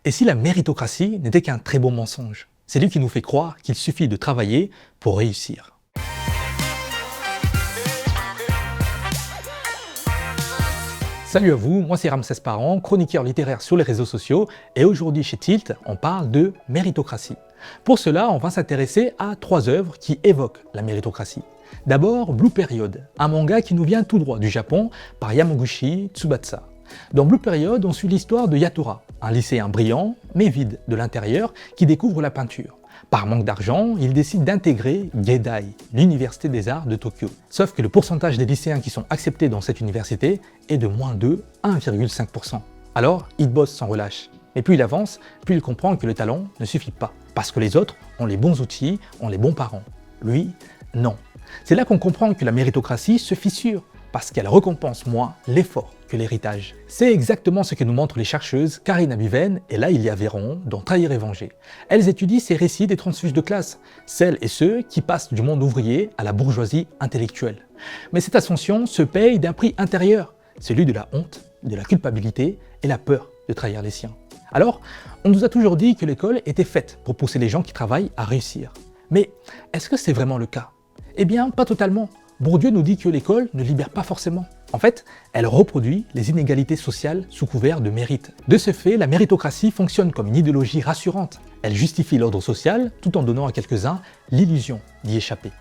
Et si la méritocratie n'était qu'un très beau mensonge? C'est lui qui nous fait croire qu'il suffit de travailler pour réussir. Salut à vous, moi c'est Ramsès Parent, chroniqueur littéraire sur les réseaux sociaux, et aujourd'hui chez Tilt, on parle de méritocratie. Pour cela, on va s'intéresser à 3 œuvres qui évoquent la méritocratie. D'abord, Blue Period, un manga qui nous vient tout droit du Japon par Yamaguchi Tsubatsa. Dans Blue Period, on suit l'histoire de Yatora, un lycéen brillant, mais vide de l'intérieur, qui découvre la peinture. Par manque d'argent, il décide d'intégrer Geidai, l'université des arts de Tokyo. Sauf que le pourcentage des lycéens qui sont acceptés dans cette université est de moins de 1,5%. Alors, il bosse sans relâche. Mais plus il avance, plus il comprend que le talent ne suffit pas. Parce que les autres ont les bons outils, ont les bons parents. Lui, non. C'est là qu'on comprend que la méritocratie se fissure, parce qu'elle récompense moins l'effort que l'héritage. C'est exactement ce que nous montrent les chercheuses Karina Biven et Laïlia Véron dans Trahir et Venger. Elles étudient ces récits des transfuges de classe, celles et ceux qui passent du monde ouvrier à la bourgeoisie intellectuelle. Mais cette ascension se paye d'un prix intérieur, celui de la honte, de la culpabilité et la peur de trahir les siens. Alors, on nous a toujours dit que l'école était faite pour pousser les gens qui travaillent à réussir. Mais est-ce que c'est vraiment le cas? Eh bien, pas totalement. Bourdieu nous dit que l'école ne libère pas forcément. En fait, elle reproduit les inégalités sociales sous couvert de mérite. De ce fait, la méritocratie fonctionne comme une idéologie rassurante. Elle justifie l'ordre social tout en donnant à quelques-uns l'illusion d'y échapper.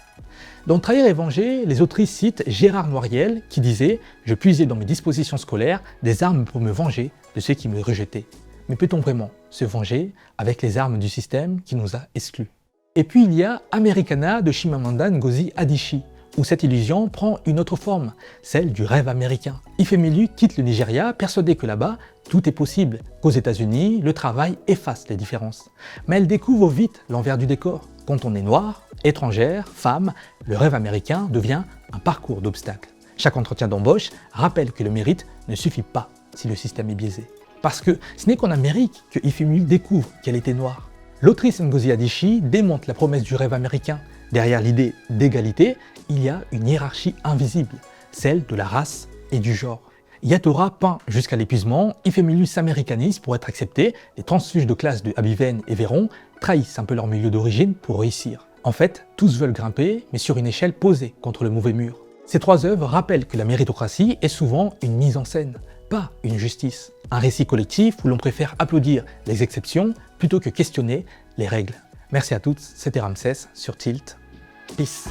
Dans Trahir et Venger, les autrices citent Gérard Noiriel qui disait « Je puisais dans mes dispositions scolaires des armes pour me venger de ceux qui me rejetaient. » Mais peut-on vraiment se venger avec les armes du système qui nous a exclus? Et puis il y a Americana de Chimamanda Ngozi Adichie, où cette illusion prend une autre forme, celle du rêve américain. Ifemelu quitte le Nigeria persuadé que là-bas, tout est possible, qu'aux États-Unis, le travail efface les différences. Mais elle découvre vite l'envers du décor. Quand on est noir, étrangère, femme, le rêve américain devient un parcours d'obstacles. Chaque entretien d'embauche rappelle que le mérite ne suffit pas si le système est biaisé. Parce que ce n'est qu'en Amérique que Ifemelu découvre qu'elle était noire. L'autrice Ngozi Adichie démonte la promesse du rêve américain. Derrière l'idée d'égalité, il y a une hiérarchie invisible, celle de la race et du genre. Yatora peint jusqu'à l'épuisement, Ifemelu s'américanise pour être accepté, les transfuges de classe de Biven et Véron trahissent un peu leur milieu d'origine pour réussir. En fait, tous veulent grimper, mais sur une échelle posée contre le mauvais mur. Ces 3 œuvres rappellent que la méritocratie est souvent une mise en scène, pas une justice. Un récit collectif où l'on préfère applaudir les exceptions plutôt que questionner les règles. Merci à toutes, c'était Ramsès sur Tilt. Peace.